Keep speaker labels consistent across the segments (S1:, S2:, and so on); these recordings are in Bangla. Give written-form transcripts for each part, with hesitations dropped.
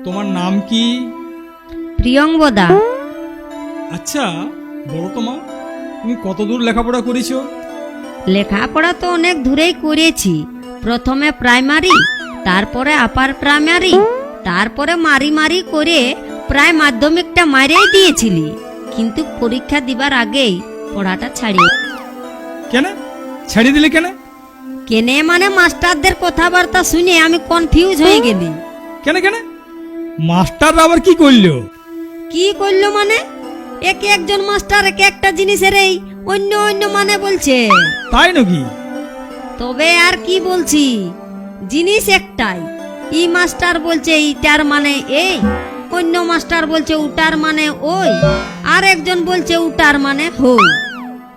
S1: তোমার নাম কি?
S2: প্রিয়ঙ্বদা।
S1: আচ্ছা বলো তো মা, তুমি কতদূর লেখাপড়া করেছো?
S2: লেখাপড়া তো অনেক দূরেই করেছি। প্রথমে প্রাইমারি, তারপরে আপার প্রাইমারি, তারপরে মারি মারি করে প্রায় মাধ্যমিকটা মারিয়ে দিয়েছিলি, কিন্তু পরীক্ষা দিবার আগেই পড়াটা ছাড়িয়ে।
S1: কেন ছেড়ে দিলে কেন?
S2: কেনে মানে মাস্টারদের কথাবার্তা শুনে আমি কনফিউজ হয়ে গেলি।
S1: কেন কেন মাস্টাররা আবার কি করলো?
S2: কি করলো মানে একে একজন মাস্টার একে একটা জিনিসের এই অন্য অন্য মানে বলছে।
S1: তাই নাকি?
S2: তবে আর কি বলছি, জিনিস একটাই। ই মাস্টার বলছে ইটার মানে এই, অন্য মাস্টার বলছে উটার মানে ওই, আর একজন বলছে উটার মানে হই।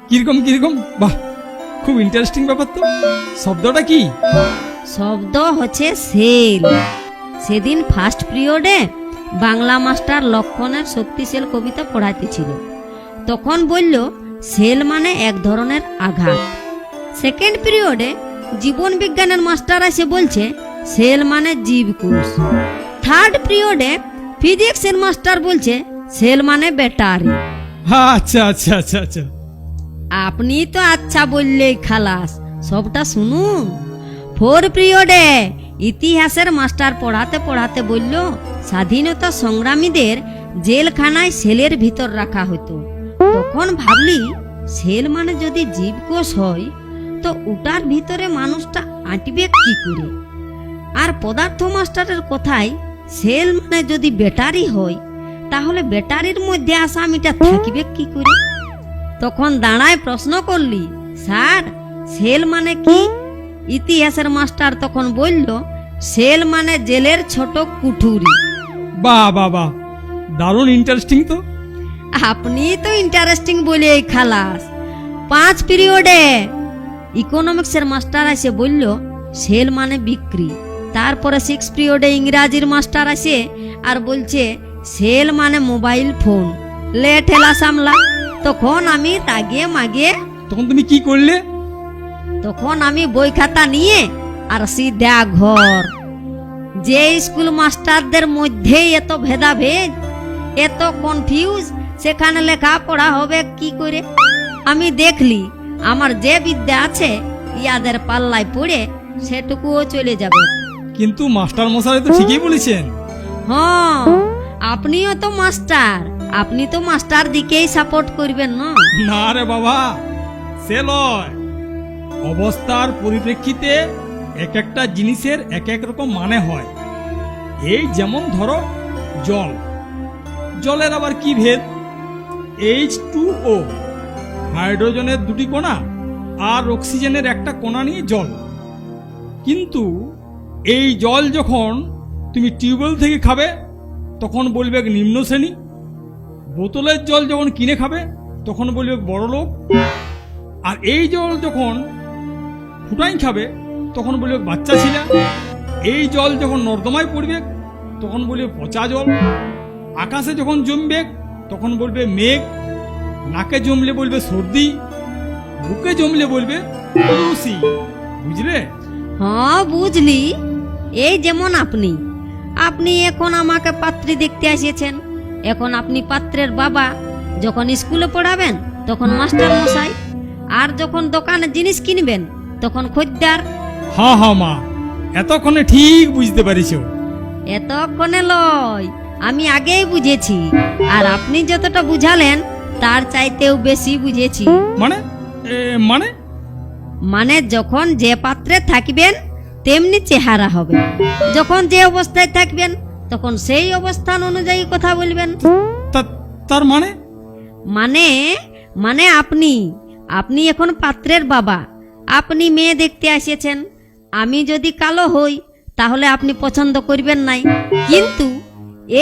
S1: কিরকম কিরকম? বাহ, খুব ইন্টারেস্টিং ব্যাপার তো। শব্দটা কি?
S2: শব্দ হচ্ছে সেল। সেদিন ফার্স্ট পিরিয়ডে বাংলা মাস্টার লক্ষণের শক্তিশাল কবিতা পড়াইতেছিল, তখন বলল সেল মানে এক ধরনের আঘাত। সেকেন্ড পিরিয়ডে জীবন বিজ্ঞানের মাস্টার এসে বলছে সেল মানে জীবকোষ। থার্ড পিরিয়ডে ফিজিক্সের মাস্টার বলছে সেল মানে ব্যাটারি।
S1: হ্যাঁ, আচ্ছা আচ্ছা আচ্ছা আচ্ছা।
S2: আপনি তো আচ্ছা বললেই খালাস, সবটা শুনুন। ফোর পিরিয়ডে ইতিহাসের মাস্টার পড়াতে পড়াতে বলল স্বাধীনতা সংগ্রামীদের জেলখানায় সেলের ভিতর রাখা হতো। তখন ভাবলি সেল মানে যদি জীবকোষ হয় তো ওটার ভিতরে মানুষটা আঁটবে কি করে? আর পদার্থ মাস্টারের কথায় সেল মানে যদি ব্যাটারি হয় তাহলে ব্যাটারির মধ্যে আসামিটা থাকবে কি করে? তখন দাঁড়ায় প্রশ্ন করলি স্যার সেল মানে কি? ইতিহাসের মাস্টার তখন বলল সেল মানে জেলের ছোট কুঠুরি।
S1: বাহ বাহ বাহ, দারুণ ইন্টারেস্টিং তো।
S2: আপনি তো ইন্টারেস্টিং বলে খালাস। পাঁচ পিরিয়ডে ইকোনমিক্সের মাস্টার এসে বলল সেল মানে বিক্রি। তারপরে সিক্স পিরিয়ডে ইংরাজির মাস্টার আসে আর বলছে সেল মানে মোবাইল ফোন। লে ঠেলা সামলা। তখন আমি রাগে মাগে,
S1: তখন তুমি কি করলে?
S2: তখন আমি বই খাতা নিয়ে আর সিধা ঘর। যে স্কুল মাস্টারদের মধ্যেই এত ভেদাভেদ, এত কনফিউজ, সেখানে লেখাপড়া হবে কি করে? আমি দেখলি আমার যে বিদ্যা আছে ইয়াদের পাল্লায় পড়ে সেটুকুও চলে যাবে।
S1: কিন্তু মাস্টার মশাই তো ঠিকই বলেছেন।
S2: হ্যাঁ, আপনিও তো মাস্টার, আপনি তো মাস্টার দিকেই সাপোর্ট করবেন না?
S1: না রে বাবা, সে লয়। অবস্থার পরিপ্রেক্ষিতে এক একটা জিনিসের এক এক রকম মানে হয়। এই যেমন ধরো জল, জলের আবার কি ভেদ? H2O, হাইড্রোজেনের দুটি কণা আর অক্সিজেনের একটা কণা নিয়ে জল। কিন্তু এই জল যখন তুমি টিউবওয়েল থেকে খাবে তখন বলবে নিম্ন শ্রেণী, বোতলের জল যখন কিনে খাবে তখন বলবে বড় লোক, আর এই জল যখন ফুটাই খাবে তখন বলবে বাচ্চা ছিলা। এই জল যখন নর্দমায় পড়বে তখন বলবে পচা জল। আকাশে যখন জমবে তখন বলবে মেঘ। নাকে জমলে বলবে সর্দি। বুকে জমলে বলবে রুসি। বুঝলে?
S2: হ্যাঁ বুঝলি। এই যেমন আপনি আপনি এখন আমাকে পাত্রী দেখতে এসেছেন, এখন আপনি পাত্রের বাবা। যখন স্কুলে পড়াবেন তখন মাস্টার মশাই, আর যখন দোকানে জিনিস কিনবেন তখন খদ্দের।
S1: হ্যাঁ হ্যাঁ মা, এতক্ষণে ঠিক বুঝতে পারিস।
S2: এতক্ষণে লয়, আমি আগেই বুঝেছি। আর আপনি যতটা বুঝালেন তার চাইতেও বেশি বুঝেছি।
S1: মানে মানে
S2: মানে যখন যে পাত্রে থাকবেন তেমনি চেহারা হবে, যখন যে অবস্থায় থাকবেন তখন সেই অবস্থান অনুযায়ী কথা বলবেন।
S1: তার মানে
S2: মানে মানে আপনি আপনি এখন পাত্রের বাবা, আপনি মেয়ে দেখতে এসেছেন। আমি যদি কালো হই তাহলে আপনি পছন্দ করবেন নাই, কিন্তু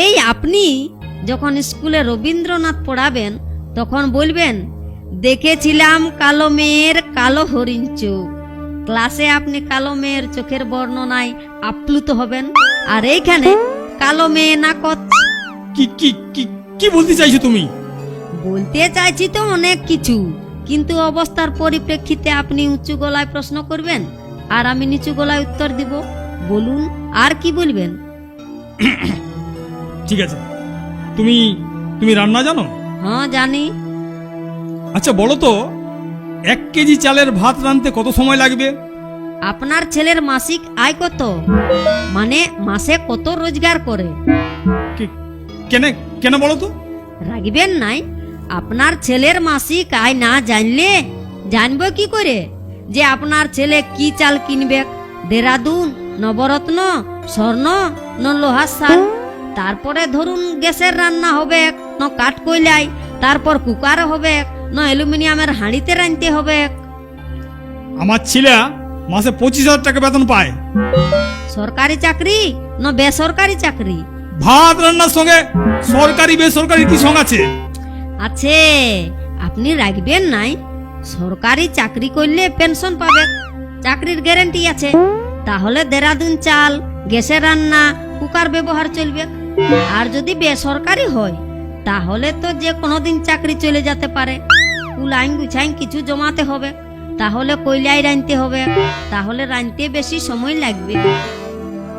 S2: এই আপনি যখন স্কুলে রবীন্দ্রনাথ পড়াবেন তখন বলবেন দেখেছিলাম কালো মেয়ের কালো হরিণ চোখ। ক্লাসে আপনি কালো মেয়ের চোখের বর্ণনায় আপ্লুত হবেন, আর এইখানে কালো মেয়ে না কত।
S1: কি কি কি কি বলতে চাইছো তুমি?
S2: বলতে চাইছি তো অনেক কিছু, কিন্তু অবস্থার পরিপ্রেক্ষিতে আপনি উঁচু গলায় প্রশ্ন করবেন আর আমি নিচু গলায় উত্তর দিব। বলুন আর কি বলবেন?
S1: ঠিক আছে, তুমি তুমি রান্না জানো?
S2: হ্যাঁ জানি।
S1: আচ্ছা বলো তো, 1 কেজি চালের ভাত রাঁধতে কত সময় লাগবে?
S2: আপনার ছেলের মাসিক আয় কত, মানে মাসে কত রোজগার করে?
S1: কেন কেন বলো তো?
S2: রাখবেন নাই, আপনার ছেলের মাসিক আয় না জানলে জানবো কি করে যে আপনার ছেলে কি চাল কিনবে? দেরাদুন, নবরত্ন, স্বর্ণ, ন লোহার শাল? তারপরে ধরুন গ্যাসের রান্না হবে ন কাঠ কয়লায়, তারপর কুকার হবে ন অ্যালুমিনিয়ামের হাঁড়িতে রাঁধতে হবে।
S1: আমার ছেলে মাসে 25,000 টাকা বেতন পায়।
S2: সরকারি চাকরি ন বেসরকারি চাকরি?
S1: ভাত রান্নার সঙ্গে সরকারি বেসরকারি কি সঙ্গ আছে?
S2: আছে, আপনি রাখবেন নাই। সরকারি চাকরি করলে পেনশন পাবে, চাকরির গ্যারান্টি আছে। তাহলে দেরাদুন চাল, গ্যাসে রান্না, কুকার ব্যবহার চলবে। আর যদি বেসরকারি হয় তাহলে তো যে কোনো দিন চাকরি চলে যেতে পারে। কুলাইন গুছাইন কিছু জমাতে হবে, তাহলে কয়লায় রাঁধতে হবে, তাহলে রাঁধতে বেশি সময় লাগবে।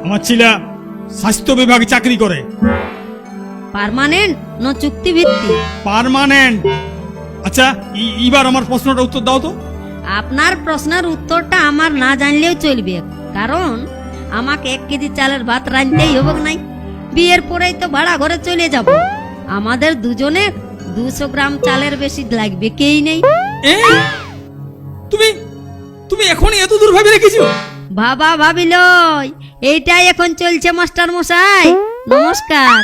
S1: আমার ছেলে স্বাস্থ্য বিভাগে চাকরি করে।
S2: পার্মানেন্ট ন চুক্তি ভিত্তিক?
S1: পার্মানেন্ট। আচ্ছা এবার আমার প্রশ্নটা উত্তর দাও তো।
S2: আপনার প্রশ্নের উত্তরটা আমার না জানলেও চলবে, কারণ আমাকে 1 কেজি চালের ভাত রাঁধতেই হবে নাই। বিয়ের পরেই তো ভাড়া ঘরে চলে যাব, আমাদের দুজনের 200 গ্রাম চালের বেশি লাগবে কেই নেই।
S1: এ, তুমি তুমি এখনই এত দূর ভাবে রেখেছো?
S2: বাবা ভাবিলই, এইটাই এখন চলছে মাস্টার মশাই। নমস্কার।